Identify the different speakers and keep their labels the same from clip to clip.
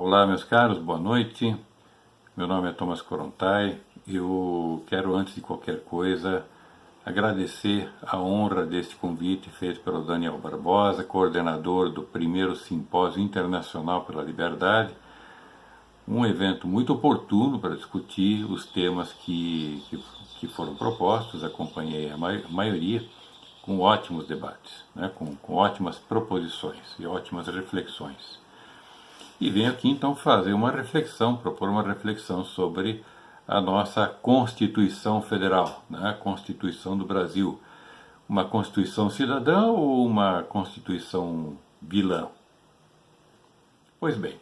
Speaker 1: Olá, meus caros, boa noite. Meu nome é Thomas Korontai. Eu quero, antes de qualquer coisa, agradecer a honra deste convite feito pelo Daniel Barbosa, coordenador do primeiro Simpósio Internacional pela Liberdade, um evento muito oportuno para discutir os temas que foram propostos. Acompanhei a maioria com ótimos debates, né, com ótimas proposições e ótimas reflexões. E venho aqui então fazer uma reflexão, propor uma reflexão sobre a nossa Constituição Federal, né? A Constituição do Brasil. Uma Constituição cidadã ou uma Constituição vilã? Pois bem,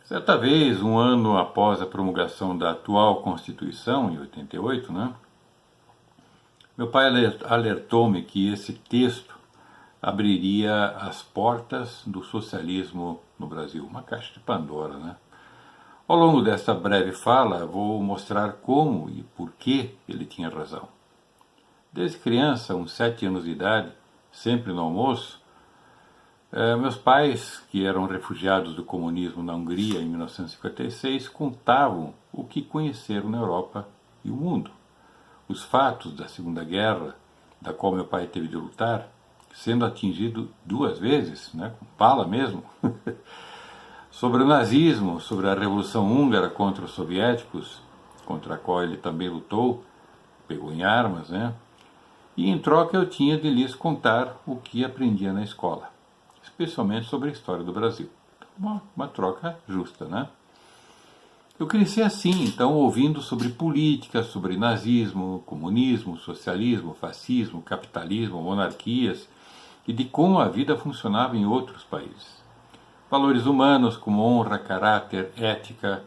Speaker 1: certa vez, um ano após a promulgação da atual Constituição, em 88, né? Meu pai alertou-me que esse texto abriria as portas do socialismo no Brasil, uma caixa de Pandora, né? Ao longo desta breve fala, vou mostrar como e por que ele tinha razão. Desde criança, uns 7 anos de idade, sempre no almoço, meus pais, que eram refugiados do comunismo na Hungria em 1956, contavam o que conheceram na Europa e o mundo. Os fatos da Segunda Guerra, da qual meu pai teve de lutar, sendo atingido 2 vezes, né, com bala mesmo, sobre o nazismo, sobre a Revolução Húngara contra os soviéticos, contra a qual ele também lutou, pegou em armas, né? E em troca eu tinha de lhes contar o que aprendia na escola, especialmente sobre a história do Brasil. Uma troca justa, né? Eu cresci assim, então, ouvindo sobre política, sobre nazismo, comunismo, socialismo, fascismo, capitalismo, monarquias e de como a vida funcionava em outros países. Valores humanos como honra, caráter, ética,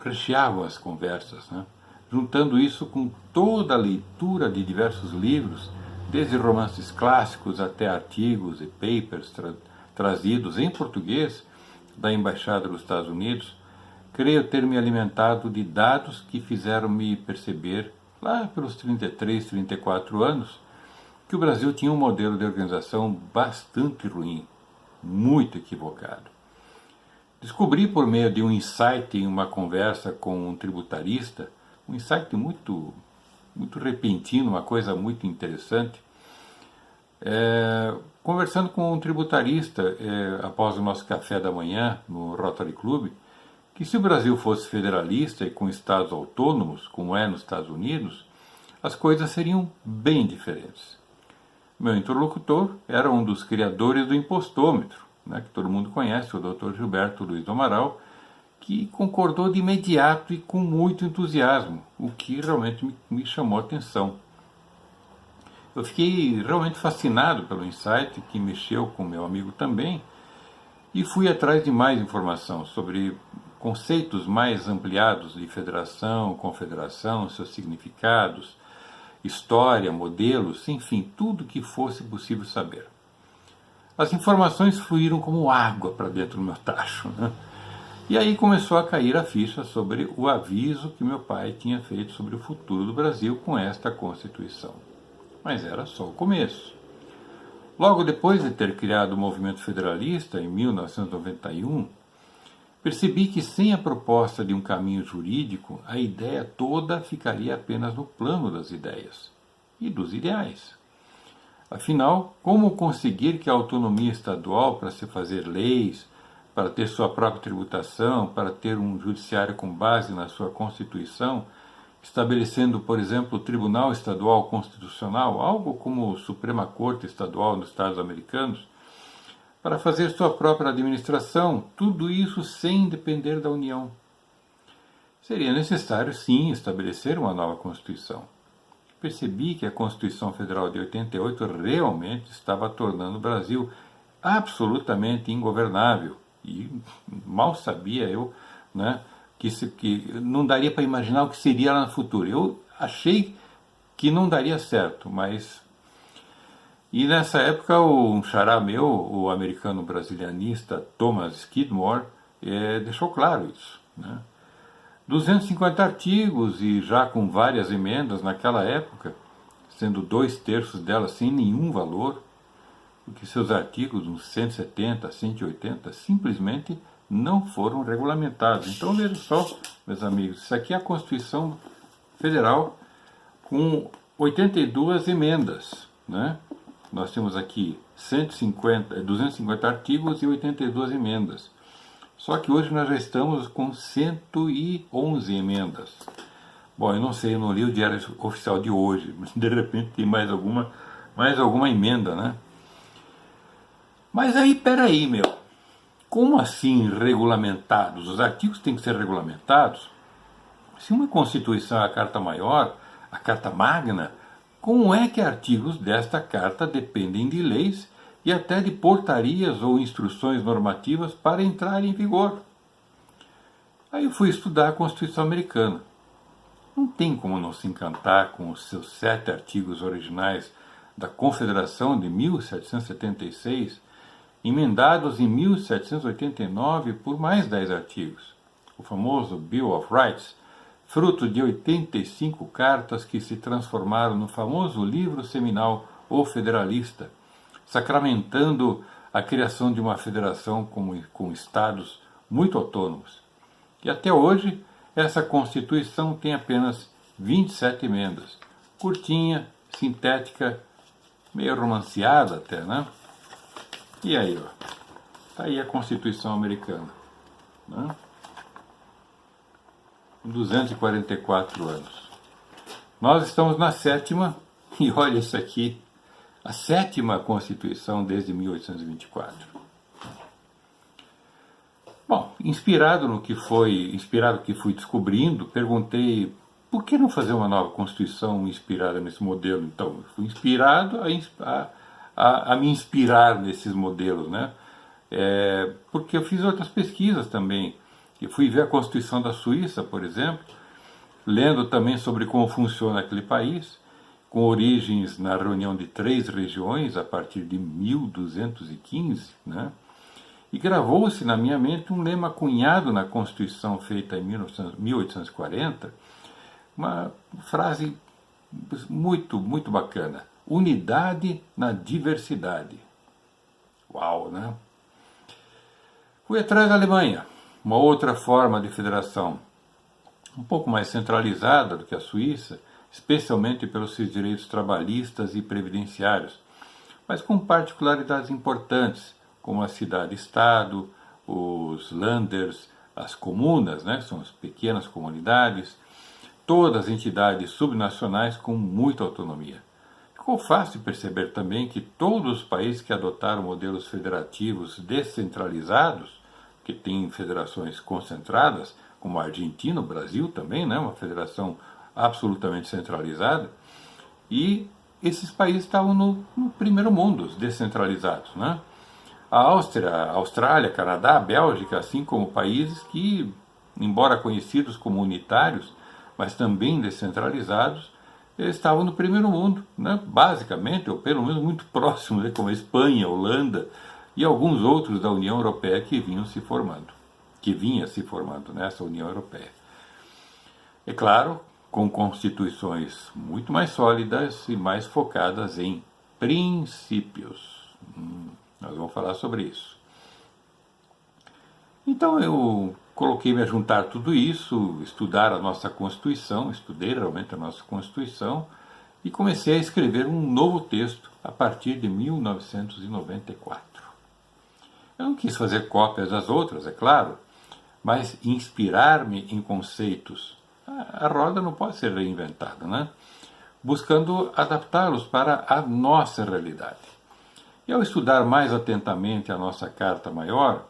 Speaker 1: recheavam as conversas, né? Juntando isso com toda a leitura de diversos livros, desde romances clássicos até artigos e papers trazidos em português da Embaixada dos Estados Unidos. Creio ter me alimentado de dados que fizeram-me perceber, lá pelos 33, 34 anos, que o Brasil tinha um modelo de organização bastante ruim, muito equivocado. Descobri por meio de um insight em uma conversa com um tributarista, um insight muito repentino, uma coisa muito interessante, conversando com um tributarista após o nosso café da manhã no Rotary Club, que se o Brasil fosse federalista e com estados autônomos, como é nos Estados Unidos, as coisas seriam bem diferentes. Meu interlocutor era um dos criadores do impostômetro, né, que todo mundo conhece, o Dr. Gilberto Luiz do Amaral, que concordou de imediato e com muito entusiasmo, o que realmente me chamou a atenção. Eu fiquei realmente fascinado pelo insight, que mexeu com meu amigo também, e fui atrás de mais informação sobre conceitos mais ampliados de federação, confederação, seus significados, história, modelos, enfim, tudo que fosse possível saber. As informações fluíram como água para dentro do meu tacho, né? E aí começou a cair a ficha sobre o aviso que meu pai tinha feito sobre o futuro do Brasil com esta Constituição. Mas era só o começo. Logo depois de ter criado o movimento federalista, em 1991, percebi que sem a proposta de um caminho jurídico, a ideia toda ficaria apenas no plano das ideias e dos ideais. Afinal, como conseguir que a autonomia estadual para se fazer leis, para ter sua própria tributação, para ter um judiciário com base na sua Constituição, estabelecendo, por exemplo, o Tribunal Estadual Constitucional, algo como a Suprema Corte Estadual nos Estados Americanos, para fazer sua própria administração, tudo isso sem depender da União. Seria necessário, sim, estabelecer uma nova Constituição. Percebi que a Constituição Federal de 88 realmente estava tornando o Brasil absolutamente ingovernável. E mal sabia eu, né, que não daria para imaginar o que seria lá no futuro. Eu achei que não daria certo, mas... E nessa época um xará meu, o americano brasilianista Thomas Skidmore, deixou claro isso, né? 250 artigos e já com várias emendas naquela época, sendo 2/3 delas sem nenhum valor, porque seus artigos, uns 170, 180, simplesmente não foram regulamentados. Então veja só, meus amigos, isso aqui é a Constituição Federal com 82 emendas, né? Nós temos aqui 250 artigos e 82 emendas. Só que hoje nós já estamos com 111 emendas. Bom, eu não sei, eu não li o Diário Oficial de hoje, mas de repente tem mais alguma emenda, né? Mas aí, peraí, meu, como assim regulamentados? Os artigos têm que ser regulamentados? Se uma Constituição é a Carta Maior, a Carta Magna, como é que artigos desta Carta dependem de leis e até de portarias ou instruções normativas para entrar em vigor? Aí eu fui estudar a Constituição Americana. Não tem como não se encantar com os seus 7 artigos originais da Confederação de 1776, emendados em 1789 por mais 10 artigos. O famoso Bill of Rights, fruto de 85 cartas que se transformaram no famoso livro seminal O Federalista, sacramentando a criação de uma federação com estados muito autônomos. E até hoje, essa Constituição tem apenas 27 emendas. Curtinha, sintética, meio romanceada até, né? E aí, ó, tá aí a Constituição americana, né? 244 anos. Nós estamos na 7ª, e olha isso aqui, a 7ª Constituição desde 1824. Bom, inspirado que fui descobrindo, perguntei por que não fazer uma nova Constituição inspirada nesse modelo. Então, fui inspirado a me inspirar nesses modelos, né? Porque eu fiz outras pesquisas também. Eu fui ver a Constituição da Suíça, por exemplo, lendo também sobre como funciona aquele país, com origens na reunião de 3 regiões a partir de 1215, né? E gravou-se na minha mente um lema cunhado na Constituição feita em 1840, uma frase muito, muito bacana: unidade na diversidade. Uau, né? Fui atrás da Alemanha, uma outra forma de federação, um pouco mais centralizada do que a Suíça, especialmente pelos seus direitos trabalhistas e previdenciários, mas com particularidades importantes, como a cidade-estado, os landers, as comunas, né, são as pequenas comunidades, todas as entidades subnacionais com muita autonomia. Ficou fácil perceber também que todos os países que adotaram modelos federativos descentralizados, que têm federações concentradas, como a Argentina, o Brasil também, né, uma federação absolutamente centralizada, e esses países estavam no primeiro mundo, os descentralizados, né? A Áustria, a Austrália, Canadá, a Bélgica, assim como países que, embora conhecidos como unitários, mas também descentralizados, eles estavam no primeiro mundo, né? Basicamente, ou pelo menos muito próximo, né? Como a Espanha, a Holanda e alguns outros da União Europeia que vinha se formando nessa União Europeia. É claro, com constituições muito mais sólidas e mais focadas em princípios. Nós vamos falar sobre isso. Então eu coloquei-me a juntar tudo isso, estudar a nossa Constituição, estudei realmente a nossa Constituição e comecei a escrever um novo texto a partir de 1994. Eu não quis fazer cópias das outras, é claro, mas inspirar-me em conceitos. A roda não pode ser reinventada, né? Buscando adaptá-los para a nossa realidade. E ao estudar mais atentamente a nossa Carta Maior,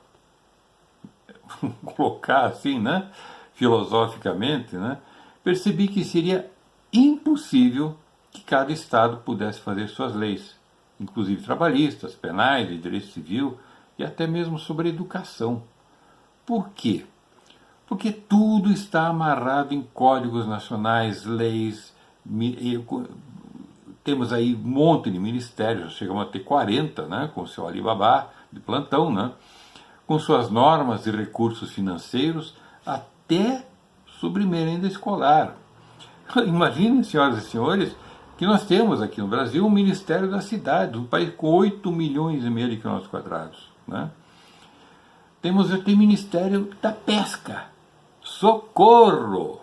Speaker 1: colocar assim, né, filosoficamente, né, percebi que seria impossível que cada Estado pudesse fazer suas leis, inclusive trabalhistas, penais, de direito civil e até mesmo sobre educação. Por quê? Porque tudo está amarrado em códigos nacionais, leis. Temos aí um monte de ministérios, chegamos a ter 40, né, com o seu Alibaba de plantão, né, com suas normas e recursos financeiros, até sobre merenda escolar. Imaginem, senhoras e senhores, que nós temos aqui no Brasil o Ministério da Cidade, um país com 8,5 milhões de quilômetros quadrados, né? tem Ministério da Pesca. Socorro!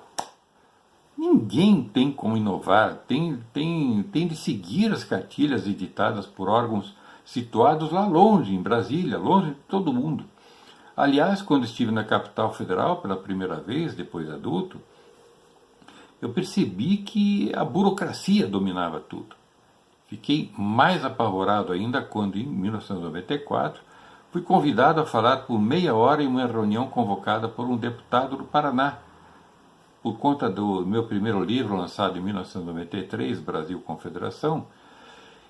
Speaker 1: Ninguém tem como inovar, tem de seguir as cartilhas editadas por órgãos situados lá longe, em Brasília, longe de todo mundo. Aliás, quando estive na capital federal pela primeira vez, depois de adulto, eu percebi que a burocracia dominava tudo. Fiquei mais apavorado ainda quando, em 1994, fui convidado a falar por meia hora em uma reunião convocada por um deputado do Paraná, por conta do meu primeiro livro, lançado em 1993, Brasil Confederação,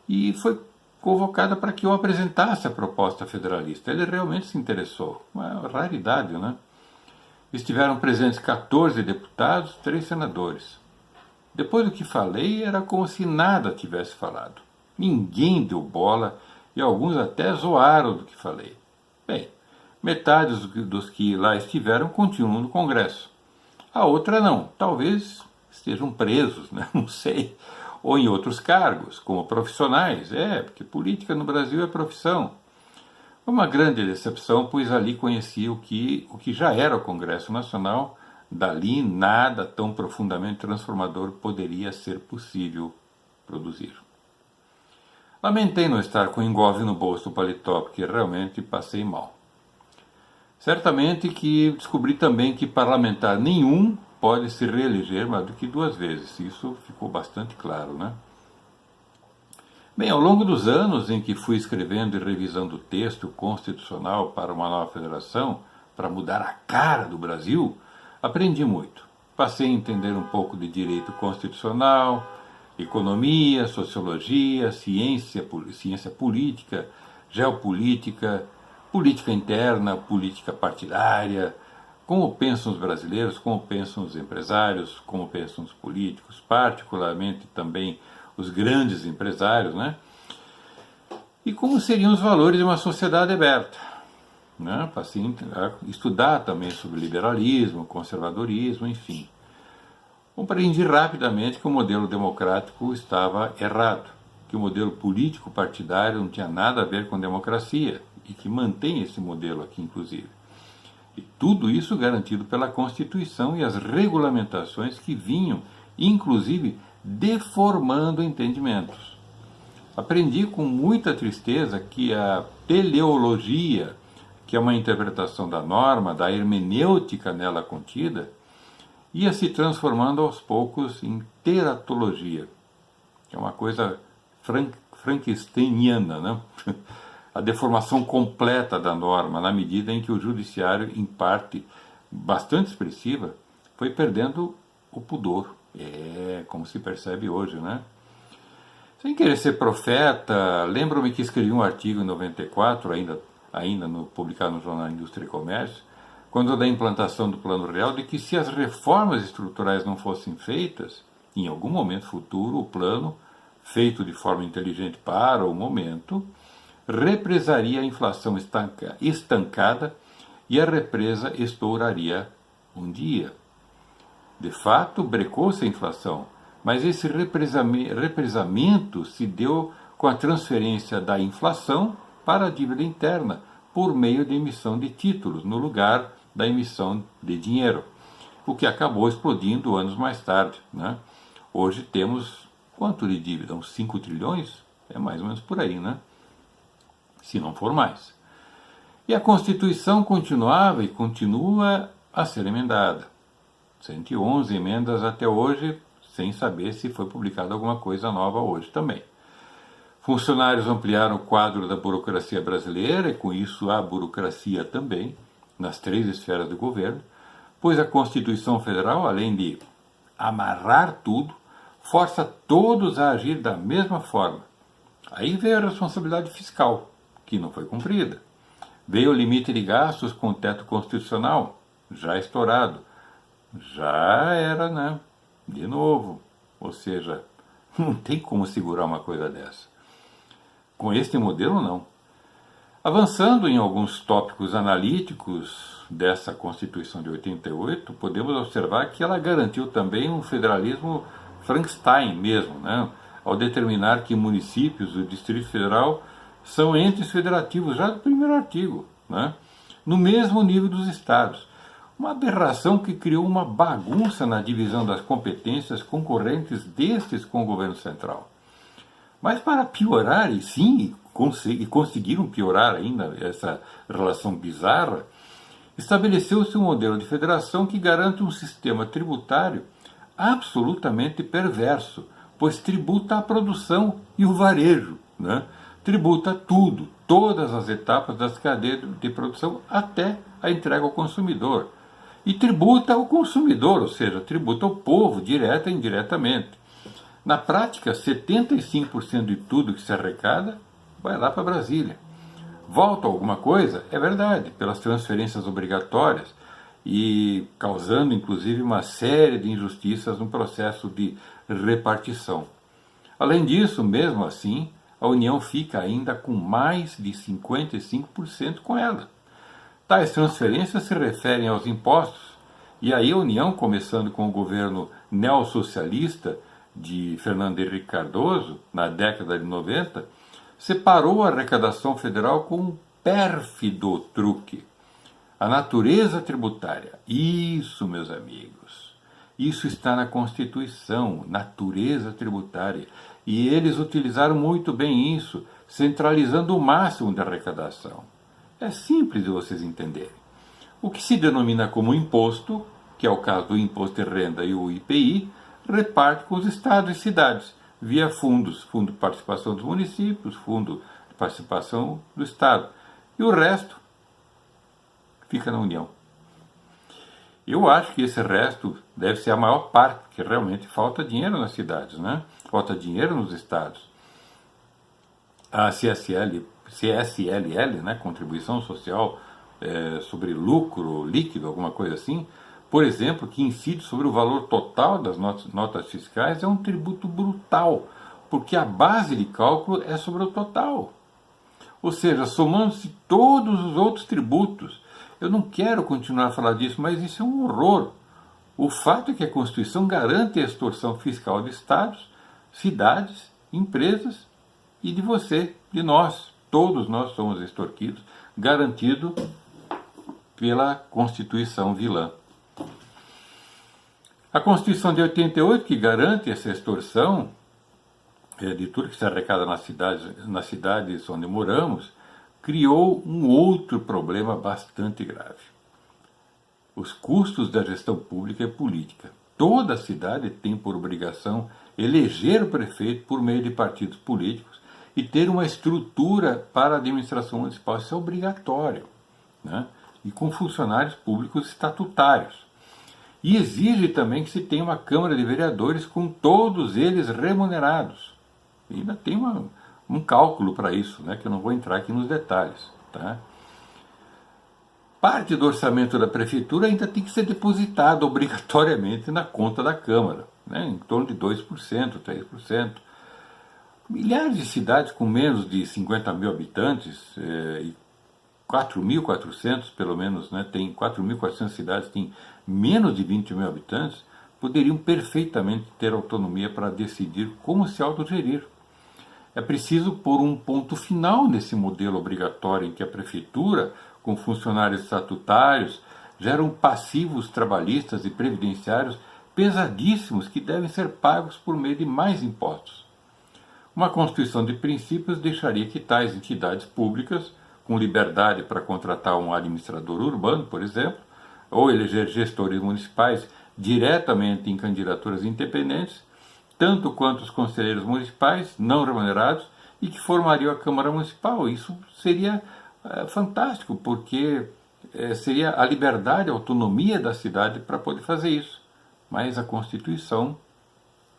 Speaker 1: e foi convocada para que eu apresentasse a proposta federalista. Ele realmente se interessou, uma raridade, né? Estiveram presentes 14 deputados, 3 senadores. Depois do que falei, era como se nada tivesse falado. Ninguém deu bola e alguns até zoaram do que falei. Bem, metade dos que lá estiveram continuam no Congresso. A outra não, talvez estejam presos, né? Não sei, ou em outros cargos, como profissionais, porque política no Brasil é profissão. Uma grande decepção, pois ali conheci o que já era o Congresso Nacional, dali nada tão profundamente transformador poderia ser possível produzir. Lamentei não estar com o engolve no bolso do paletó, porque realmente passei mal. Certamente que descobri também que parlamentar nenhum pode se reeleger mais do que 2 vezes. Isso ficou bastante claro, né? Bem, ao longo dos anos em que fui escrevendo e revisando o texto constitucional para uma nova federação, para mudar a cara do Brasil, aprendi muito. Passei a entender um pouco de direito constitucional, economia, sociologia, ciência política, geopolítica, política interna, política partidária, como pensam os brasileiros, como pensam os empresários, como pensam os políticos, particularmente também os grandes empresários, né? E como seriam os valores de uma sociedade aberta, né? Para assim, estudar também sobre liberalismo, conservadorismo, enfim. Compreendi rapidamente que o modelo democrático estava errado, que o modelo político partidário não tinha nada a ver com democracia, e que mantém esse modelo aqui, inclusive. E tudo isso garantido pela Constituição e as regulamentações que vinham, inclusive, deformando entendimentos. Aprendi com muita tristeza que a teleologia, que é uma interpretação da norma, da hermenêutica nela contida, ia se transformando aos poucos em teratologia, que é uma coisa frankensteiniana, né? A deformação completa da norma, na medida em que o judiciário, em parte bastante expressiva, foi perdendo o pudor. Como se percebe hoje, né? Sem querer ser profeta, lembro-me que escrevi um artigo em 94, publicado no jornal Indústria e Comércio, quando da implantação do Plano Real, de que se as reformas estruturais não fossem feitas, em algum momento futuro, o plano, feito de forma inteligente para o momento, represaria a inflação estancada e a represa estouraria um dia. De fato, brecou-se a inflação, mas esse represamento se deu com a transferência da inflação para a dívida interna, por meio de emissão de títulos, no lugar da emissão de dinheiro, o que acabou explodindo anos mais tarde, né? Hoje temos quanto de dívida? Uns 5 trilhões? É mais ou menos por aí, né? Se não for mais. E a Constituição continuava e continua a ser emendada. 111 emendas até hoje, sem saber se foi publicada alguma coisa nova hoje também. Funcionários ampliaram o quadro da burocracia brasileira, e com isso a burocracia também, nas 3 esferas do governo, pois a Constituição Federal, além de amarrar tudo, força todos a agir da mesma forma. Aí veio a responsabilidade fiscal, que não foi cumprida. Veio o limite de gastos com o teto constitucional, já estourado. Já era, né? De novo. Ou seja, não tem como segurar uma coisa dessa. Com este modelo, não. Avançando em alguns tópicos analíticos dessa Constituição de 88, podemos observar que ela garantiu também um federalismo Frankenstein mesmo, né? Ao determinar que municípios do Distrito Federal são entes federativos, já do primeiro artigo, né? no mesmo nível dos estados. Uma aberração que criou uma bagunça na divisão das competências concorrentes destes com o governo central. Mas para piorar, e sim, conseguiram piorar ainda essa relação bizarra, estabeleceu-se um modelo de federação que garante um sistema tributário absolutamente perverso, pois tributa a produção e o varejo, né? Tributa tudo, todas as etapas das cadeias de produção até a entrega ao consumidor. E tributa o consumidor, ou seja, tributa o povo, direta e indiretamente. Na prática, 75% de tudo que se arrecada vai lá para Brasília. Volta alguma coisa? É verdade, pelas transferências obrigatórias e causando inclusive uma série de injustiças no processo de repartição. Além disso, mesmo assim, a União fica ainda com mais de 55% com ela. Tais transferências se referem aos impostos, e aí a União, começando com o governo neossocialista de Fernando Henrique Cardoso, na década de 90, separou a arrecadação federal com um pérfido truque. A natureza tributária. Isso, meus amigos. Isso está na Constituição, natureza tributária. E eles utilizaram muito bem isso, centralizando o máximo da arrecadação. É simples de vocês entenderem. O que se denomina como imposto, que é o caso do Imposto de Renda e o IPI, reparte com os estados e cidades, via fundos, fundo de participação dos municípios, fundo de participação do estado. E o resto fica na União. Eu acho que esse resto deve ser a maior parte, porque realmente falta dinheiro nas cidades, né? Falta dinheiro nos estados. A CSLL, né, Contribuição Social sobre Lucro Líquido, alguma coisa assim, por exemplo, que incide sobre o valor total das notas fiscais, é um tributo brutal, porque a base de cálculo é sobre o total. Ou seja, somando-se todos os outros tributos. Eu não quero continuar a falar disso, mas isso é um horror. O fato é que a Constituição garante a extorsão fiscal de estados, cidades, empresas e de você, de nós. Todos nós somos extorquidos, garantido pela Constituição vilã. A Constituição de 88, que garante essa extorsão de tudo que se arrecada nas cidades onde moramos, criou um outro problema bastante grave. Os custos da gestão pública e política. Toda cidade tem por obrigação eleger o prefeito por meio de partidos políticos e ter uma estrutura para a administração municipal. Isso é obrigatório, né? E com funcionários públicos estatutários. E exige também que se tenha uma Câmara de Vereadores com todos eles remunerados. E ainda tem um cálculo para isso, né, que eu não vou entrar aqui nos detalhes. Tá? Parte do orçamento da Prefeitura ainda tem que ser depositada obrigatoriamente na conta da Câmara, né, em torno de 2%, 3%. Milhares de cidades com menos de 50 mil habitantes, e 4.400 pelo menos, né, tem 4.400 cidades que têm menos de 20 mil habitantes, poderiam perfeitamente ter autonomia para decidir como se autogerir. É preciso pôr um ponto final nesse modelo obrigatório em que a prefeitura, com funcionários estatutários, geram passivos trabalhistas e previdenciários pesadíssimos que devem ser pagos por meio de mais impostos. Uma Constituição de princípios deixaria que tais entidades públicas, com liberdade para contratar um administrador urbano, por exemplo, ou eleger gestores municipais diretamente em candidaturas independentes, tanto quanto os conselheiros municipais não remunerados e que formariam a Câmara Municipal. Isso seria fantástico, porque seria a liberdade, a autonomia da cidade para poder fazer isso. Mas a Constituição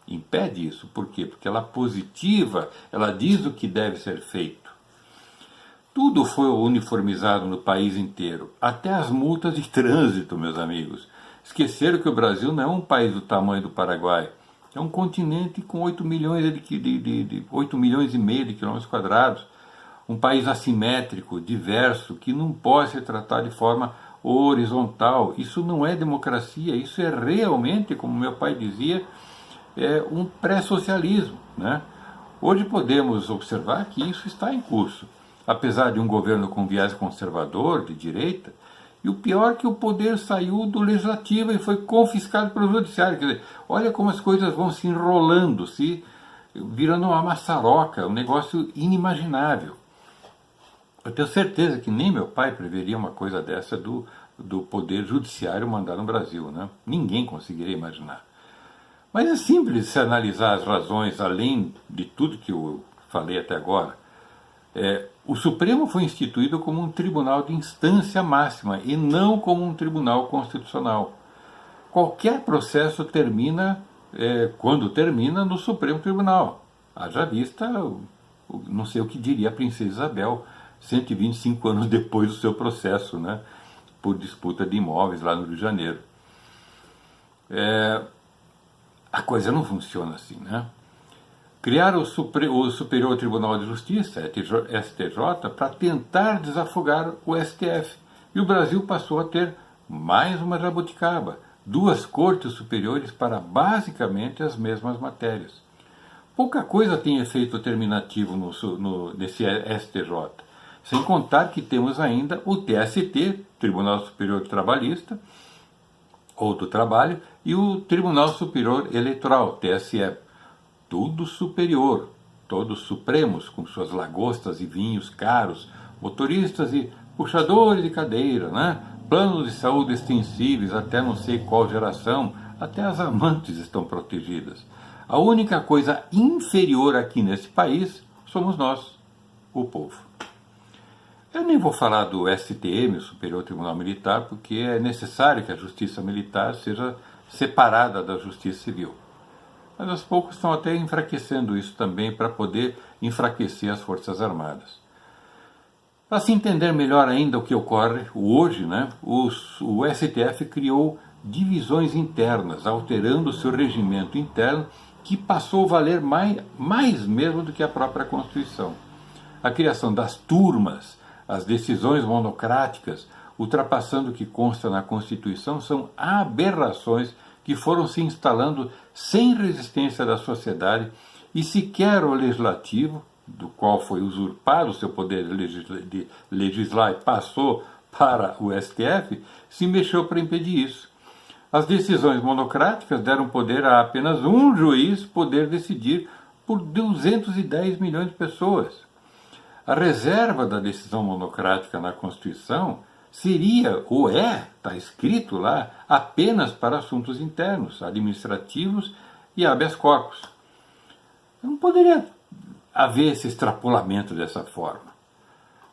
Speaker 1: impede isso. Por quê? Porque ela é positiva, ela diz o que deve ser feito. Tudo foi uniformizado no país inteiro, até as multas de trânsito, meus amigos. Esqueceram que o Brasil não é um país do tamanho do Paraguai. É um continente com 8 milhões e meio de quilômetros quadrados. Um país assimétrico, diverso, que não pode ser tratado de forma horizontal. Isso não é democracia, isso é realmente, como meu pai dizia, um pré-socialismo, né? Hoje podemos observar que isso está em curso. apesar de um governo com viés conservador, de direita, e o pior é que o poder saiu do legislativo e foi confiscado pelo judiciário. Quer dizer, olha como as coisas vão se enrolando, se virando uma maçaroca, um negócio inimaginável. Eu tenho certeza que nem meu pai preveria uma coisa dessa do poder judiciário mandar no Brasil, né? Ninguém conseguiria imaginar. Mas é simples se analisar as razões, além de tudo que eu falei até agora. O Supremo foi instituído como um tribunal de instância máxima e não como um tribunal constitucional. Qualquer processo termina, quando termina, no Supremo Tribunal. Haja vista, não sei o que diria a princesa Isabel, 125 anos depois do seu processo, né, por disputa de imóveis lá no Rio de Janeiro. A coisa não funciona assim, né? Criaram o Superior Tribunal de Justiça, STJ, para tentar desafogar o STF. E o Brasil passou a ter mais uma jabuticaba, duas cortes superiores para basicamente as mesmas matérias. Pouca coisa tem efeito terminativo nesse STJ, sem contar que temos ainda o TST, Tribunal Superior Trabalhista, ou do Trabalho, e o Tribunal Superior Eleitoral, TSE. Tudo superior, todos supremos, com suas lagostas e vinhos caros, motoristas e puxadores de cadeira, né? Planos de saúde extensíveis até não sei qual geração, até as amantes estão protegidas. A única coisa inferior aqui nesse país somos nós, o povo. Eu nem vou falar do STM, o Superior Tribunal Militar, porque é necessário que a Justiça Militar seja separada da Justiça Civil. Mas aos poucos estão até enfraquecendo isso também para poder enfraquecer as Forças Armadas. Para se entender melhor ainda o que ocorre hoje, né, o STF criou divisões internas, alterando seu regimento interno, que passou a valer mais mesmo do que a própria Constituição. A criação das turmas, as decisões monocráticas, ultrapassando o que consta na Constituição, são aberrações que foram se instalando sem resistência da sociedade, e sequer o legislativo, do qual foi usurpado o seu poder de legislar e passou para o STF, se mexeu para impedir isso. As decisões monocráticas deram poder a apenas um juiz poder decidir por 210 milhões de pessoas. A reserva da decisão monocrática na Constituição seria, ou está escrito lá, apenas para assuntos internos, administrativos e habeas corpus. Não poderia haver esse extrapolamento dessa forma.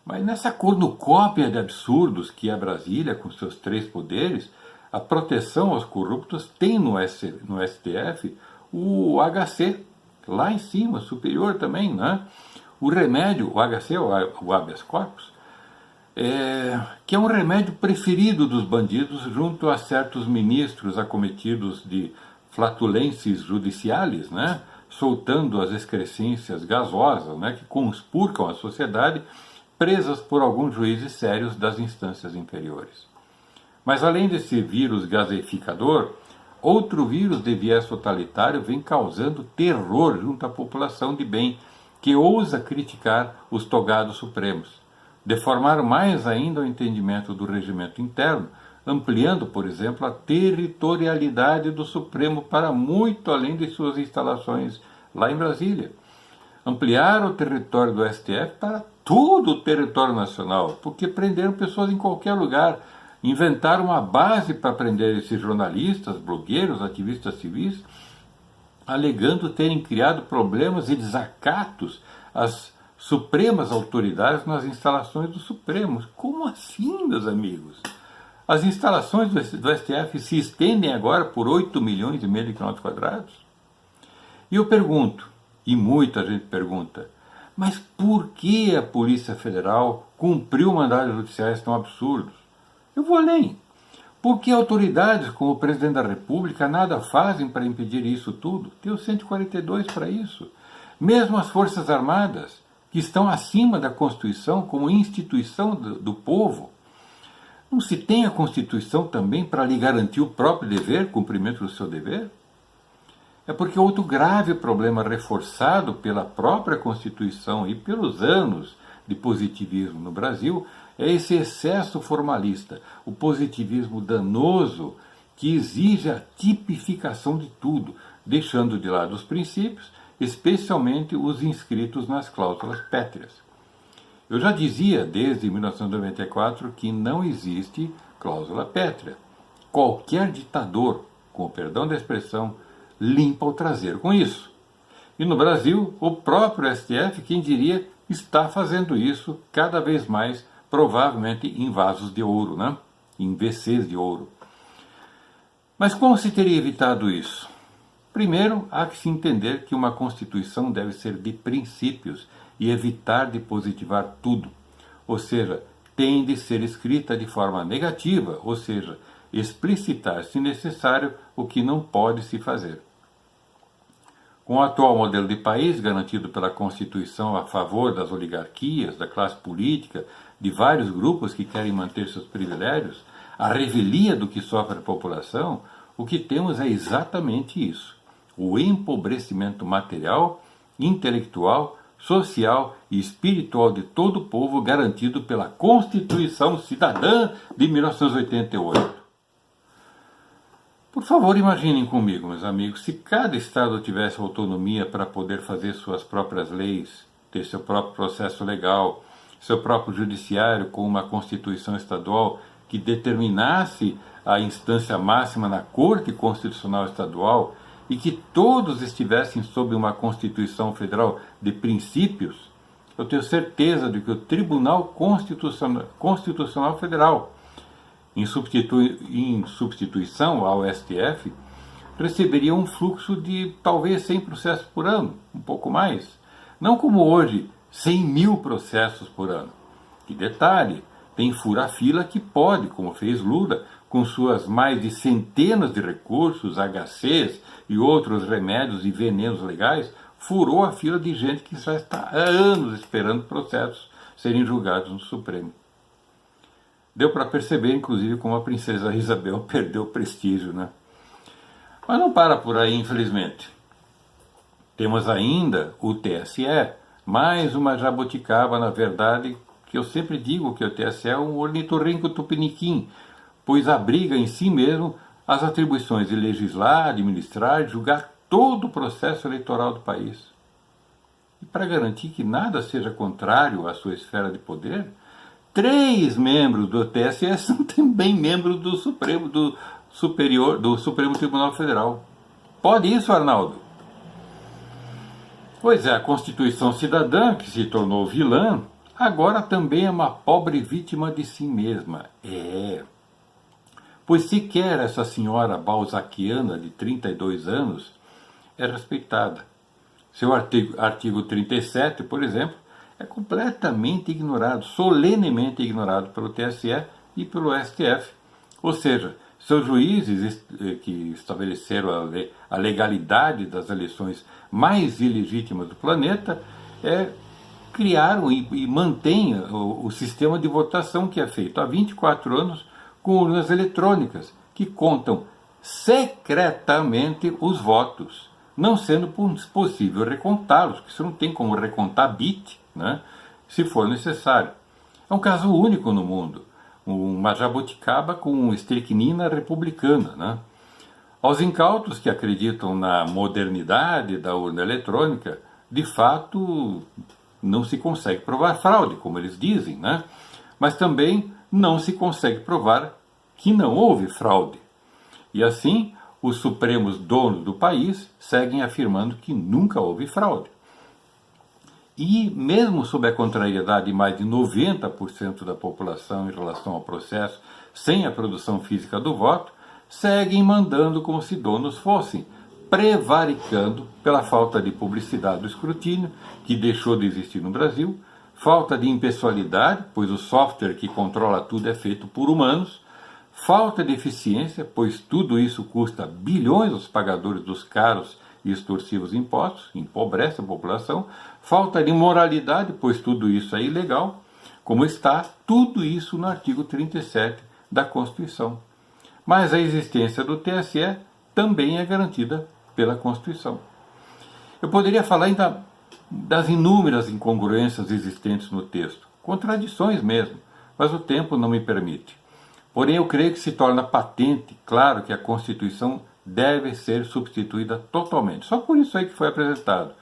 Speaker 1: Mas nessa cornucópia de absurdos que é Brasília, com seus três poderes, a proteção aos corruptos tem no STF o HC, lá em cima, superior também, né? O remédio, o HC, o habeas corpus, que é um remédio preferido dos bandidos junto a certos ministros acometidos de flatulências judiciais, né? Soltando as excrescências gasosas, né? Que conspurcam a sociedade, presas por alguns juízes sérios das instâncias inferiores. Mas além desse vírus gaseificador, outro vírus de viés totalitário vem causando terror junto à população de bem, que ousa criticar os togados supremos, deformar mais ainda o entendimento do regimento interno, ampliando, por exemplo, a territorialidade do Supremo para muito além de suas instalações lá em Brasília. Ampliar o território do STF para todo o território nacional, porque prenderam pessoas em qualquer lugar, inventaram uma base para prender esses jornalistas, blogueiros, ativistas civis, alegando terem criado problemas e desacatos às supremas autoridades nas instalações do Supremo. Como assim, meus amigos? As instalações do STF se estendem agora por 8 milhões e meio de quilômetros quadrados? E eu pergunto, e muita gente pergunta, mas por que a Polícia Federal cumpriu mandados judiciais tão absurdos? Eu vou além. Por que autoridades como o Presidente da República nada fazem para impedir isso tudo? Tem o 142 para isso. Mesmo as Forças Armadas, que estão acima da Constituição como instituição do povo, não se tem a Constituição também para lhe garantir o próprio dever, cumprimento do seu dever? É porque outro grave problema reforçado pela própria Constituição e pelos anos de positivismo no Brasil é esse excesso formalista, o positivismo danoso que exige a tipificação de tudo, deixando de lado os princípios, especialmente os inscritos nas cláusulas pétreas. Eu já dizia desde 1994 que não existe cláusula pétrea. Qualquer ditador, com o perdão da expressão, limpa o traseiro com isso. E no Brasil, o próprio STF, quem diria, está fazendo isso cada vez mais, provavelmente em vasos de ouro, né? Em WCs de ouro. Mas como se teria evitado isso? Primeiro, há que se entender que uma Constituição deve ser de princípios e evitar de positivar tudo. Ou seja, tem de ser escrita de forma negativa, ou seja, explicitar, se necessário, o que não pode se fazer. Com o atual modelo de país, garantido pela Constituição a favor das oligarquias, da classe política, de vários grupos que querem manter seus privilégios, a revelia do que sofre a população, o que temos é exatamente isso: o empobrecimento material, intelectual, social e espiritual de todo o povo garantido pela Constituição Cidadã de 1988. Por favor, imaginem comigo, meus amigos, se cada estado tivesse autonomia para poder fazer suas próprias leis, ter seu próprio processo legal, seu próprio judiciário com uma Constituição estadual que determinasse a instância máxima na Corte Constitucional Estadual e que todos estivessem sob uma Constituição Federal de princípios, eu tenho certeza de que o Tribunal Constitucional Federal, em substituição ao STF, receberia um fluxo de talvez 100 processos por ano, um pouco mais. Não como hoje, 100 mil processos por ano. E detalhe, tem fura-fila que pode, como fez Lula, com suas mais de centenas de recursos, HCs e outros remédios e venenos legais, furou a fila de gente que já está há anos esperando processos serem julgados no Supremo. Deu para perceber, inclusive, como a princesa Isabel perdeu prestígio, né? Mas não para por aí, infelizmente. Temos ainda o TSE, mais uma jabuticaba, na verdade, que eu sempre digo que o TSE é um ornitorrinco tupiniquim, pois abriga em si mesmo as atribuições de legislar, administrar e julgar todo o processo eleitoral do país. E para garantir que nada seja contrário à sua esfera de poder, 3 membros do TSE são também membros do Supremo Tribunal Federal. Pode isso, Arnaldo? Pois é, a Constituição Cidadã, que se tornou vilã, agora também é uma pobre vítima de si mesma. Pois sequer essa senhora balzaquiana de 32 anos é respeitada. Seu artigo 37, por exemplo, é completamente ignorado, solenemente ignorado pelo TSE e pelo STF. Ou seja, seus juízes que estabeleceram a legalidade das eleições mais ilegítimas do planeta criaram e mantêm o sistema de votação que é feito há 24 anos com urnas eletrônicas, que contam secretamente os votos, não sendo possível recontá-los, porque você não tem como recontar bit, né, se for necessário. É um caso único no mundo, uma jabuticaba com estricnina republicana. Né? Aos incautos que acreditam na modernidade da urna eletrônica, de fato não se consegue provar fraude, como eles dizem, né? Mas também não se consegue provar que não houve fraude. E assim, os supremos donos do país seguem afirmando que nunca houve fraude. E mesmo sob a contrariedade de mais de 90% da população em relação ao processo, sem a produção física do voto, seguem mandando como se donos fossem, prevaricando pela falta de publicidade do escrutínio, que deixou de existir no Brasil, falta de impessoalidade, pois o software que controla tudo é feito por humanos, falta de eficiência, pois tudo isso custa bilhões aos pagadores dos caros e extorsivos impostos, empobrece a população, falta de moralidade, pois tudo isso é ilegal, como está tudo isso no artigo 37 da Constituição. Mas a existência do TSE também é garantida pela Constituição. Eu poderia falar ainda das inúmeras incongruências existentes no texto, contradições mesmo, mas o tempo não me permite. Porém, eu creio que se torna patente, claro, que a Constituição deve ser substituída totalmente. Só por isso aí que foi apresentado.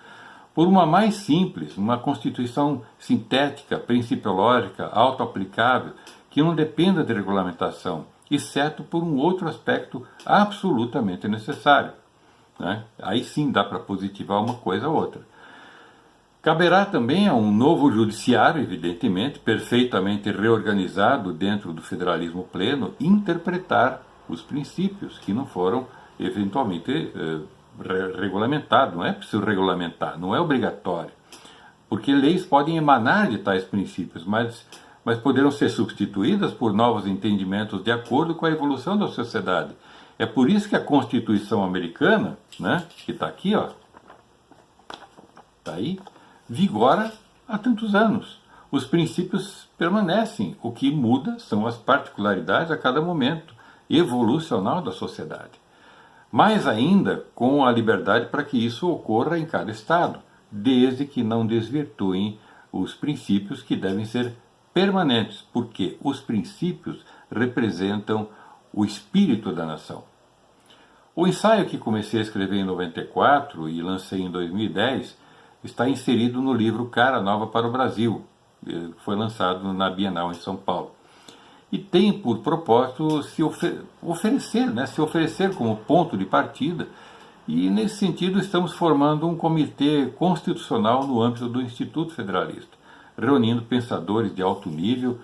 Speaker 1: Por uma mais simples, uma Constituição sintética, principiológica, auto-aplicável, que não dependa de regulamentação, exceto por um outro aspecto absolutamente necessário, né? Aí sim dá para positivar uma coisa ou outra. Caberá também a um novo judiciário, evidentemente, perfeitamente reorganizado dentro do federalismo pleno, interpretar os princípios que não foram eventualmente regulamentados. Não é preciso regulamentar, não é obrigatório, porque leis podem emanar de tais princípios, mas poderão ser substituídas por novos entendimentos de acordo com a evolução da sociedade. É por isso que a Constituição americana, né, que está aqui, ó, está aí, vigora há tantos anos. Os princípios permanecem, o que muda são as particularidades a cada momento evolucional da sociedade. Mais ainda, com a liberdade para que isso ocorra em cada estado, desde que não desvirtuem os princípios que devem ser permanentes, porque os princípios representam o espírito da nação. O ensaio que comecei a escrever em 94 e lancei em 2010 está inserido no livro Cara Nova para o Brasil, que foi lançado na Bienal em São Paulo. E tem por propósito se oferecer como ponto de partida, e nesse sentido estamos formando um comitê constitucional no âmbito do Instituto Federalista, reunindo pensadores de alto nível,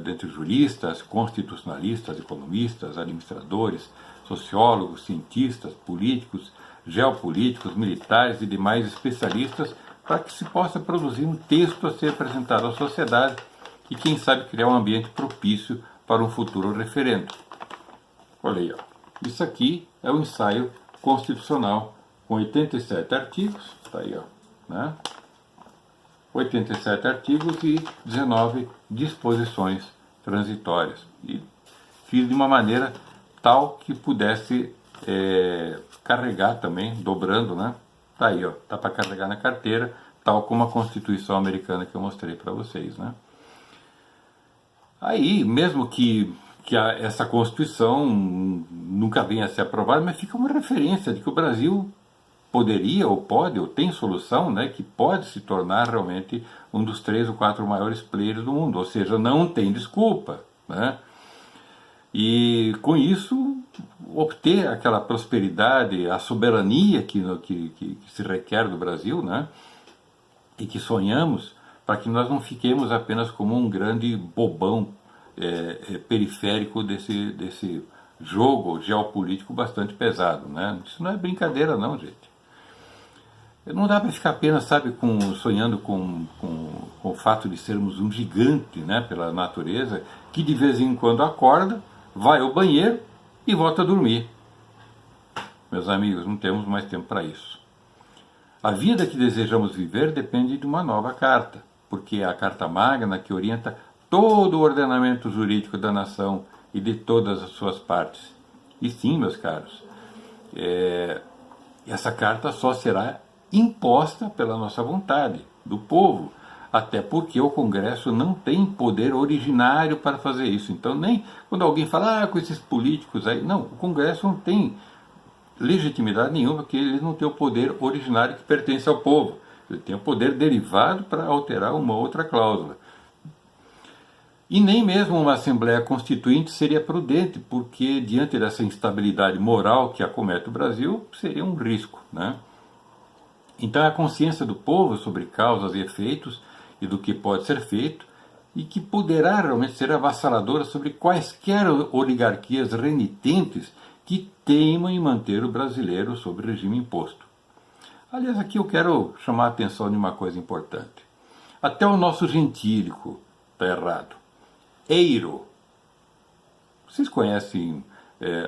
Speaker 1: dentre juristas, constitucionalistas, economistas, administradores, sociólogos, cientistas, políticos, geopolíticos, militares e demais especialistas, para que se possa produzir um texto a ser apresentado à sociedade e, quem sabe, criar um ambiente propício para um futuro referendo. Olha aí, ó. Isso aqui é o ensaio constitucional com 87 artigos, está aí, ó, né? 87 artigos e 19 disposições transitórias. E fiz de uma maneira tal que pudesse carregar também, dobrando, né? Tá aí, ó, tá para carregar na carteira, tal como a Constituição americana que eu mostrei para vocês, né? Aí, mesmo que essa Constituição nunca venha a ser aprovada, mas fica uma referência de que o Brasil poderia, ou pode, ou tem solução, né, que pode se tornar realmente um dos 3 ou 4 maiores players do mundo, ou seja, não tem desculpa, né? E com isso obter aquela prosperidade, a soberania que se requer do Brasil, né? E que sonhamos, para que nós não fiquemos apenas como um grande bobão periférico desse jogo geopolítico bastante pesado, né? Isso não é brincadeira não, gente. Não dá para ficar apenas, sabe, sonhando com o fato de sermos um gigante, né, pela natureza, que de vez em quando acorda, vai ao banheiro e volta a dormir. Meus amigos, não temos mais tempo para isso. A vida que desejamos viver depende de uma nova carta, porque é a Carta Magna que orienta todo o ordenamento jurídico da nação e de todas as suas partes. E sim, meus caros, essa carta só será imposta pela nossa vontade, do povo, até porque o Congresso não tem poder originário para fazer isso. Então, nem quando alguém fala, com esses políticos aí, não, o Congresso não tem legitimidade nenhuma, porque ele não tem o poder originário que pertence ao povo. Ele tem o poder derivado para alterar uma outra cláusula. E nem mesmo uma Assembleia Constituinte seria prudente, porque diante dessa instabilidade moral que acomete o Brasil, seria um risco, né? Então a consciência do povo sobre causas e efeitos e do que pode ser feito, e que poderá realmente ser avassaladora sobre quaisquer oligarquias renitentes que teimam em manter o brasileiro sob regime imposto. Aliás, aqui eu quero chamar a atenção de uma coisa importante. Até o nosso gentílico está errado. Eiro. Vocês conhecem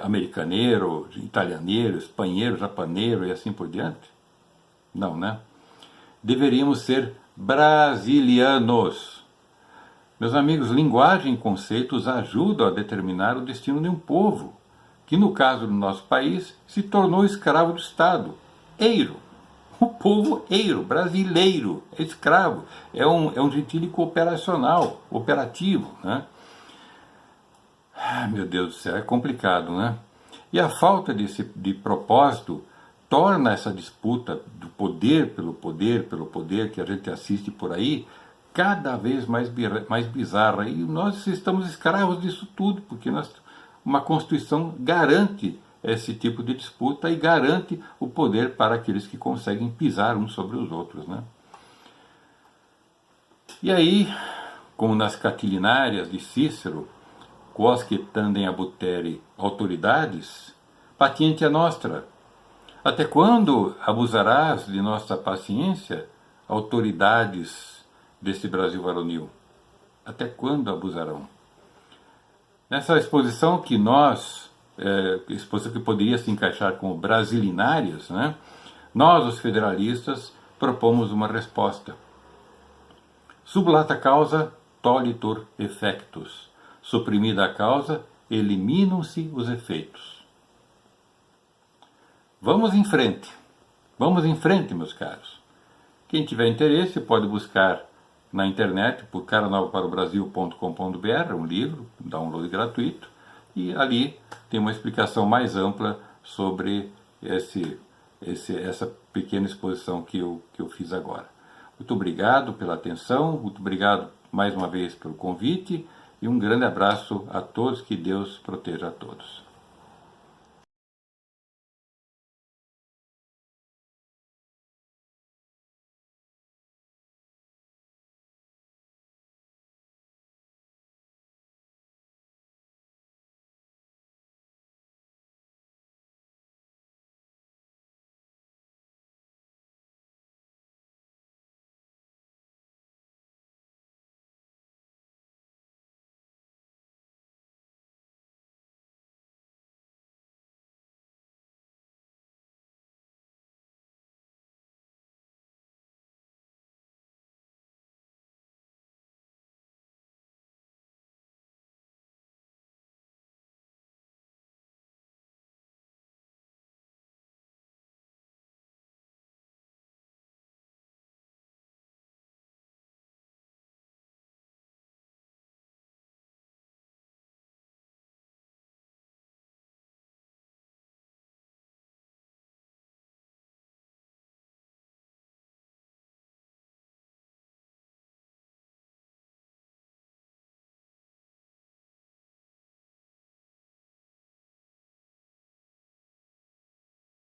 Speaker 1: americaneiro, italianeiro, espanheiro, japaneiro e assim por diante? Não, né? Deveríamos ser brasilianos. Meus amigos, linguagem e conceitos ajudam a determinar o destino de um povo, que no caso do nosso país se tornou escravo do Estado. Eiro. o povo eiro, brasileiro, é escravo, é um gentílico operacional, operativo, né? Ah, meu Deus do céu, é complicado, né? E a falta de propósito torna essa disputa do poder pelo poder que a gente assiste por aí, cada vez mais bizarra. E nós estamos escravos disso tudo, porque uma Constituição garante esse tipo de disputa e garante o poder para aqueles que conseguem pisar uns sobre os outros, né? E aí, como nas Catilinarias de Cícero, quosque tandem abutere autoridades, patiente a nostra. Até quando abusarás de nossa paciência, autoridades deste Brasil varonil? Até quando abusarão? Nessa exposição que exposição que poderia se encaixar como brasilinárias, né, nós, os federalistas, propomos uma resposta. Sublata causa, tolitur effectus. Suprimida a causa, eliminam-se os efeitos. Vamos em frente, meus caros. Quem tiver interesse pode buscar na internet por caranovaparobrasil.com.br, um livro, download gratuito, e ali tem uma explicação mais ampla sobre essa pequena exposição que eu fiz agora. Muito obrigado pela atenção, muito obrigado mais uma vez pelo convite, e um grande abraço a todos, que Deus proteja a todos.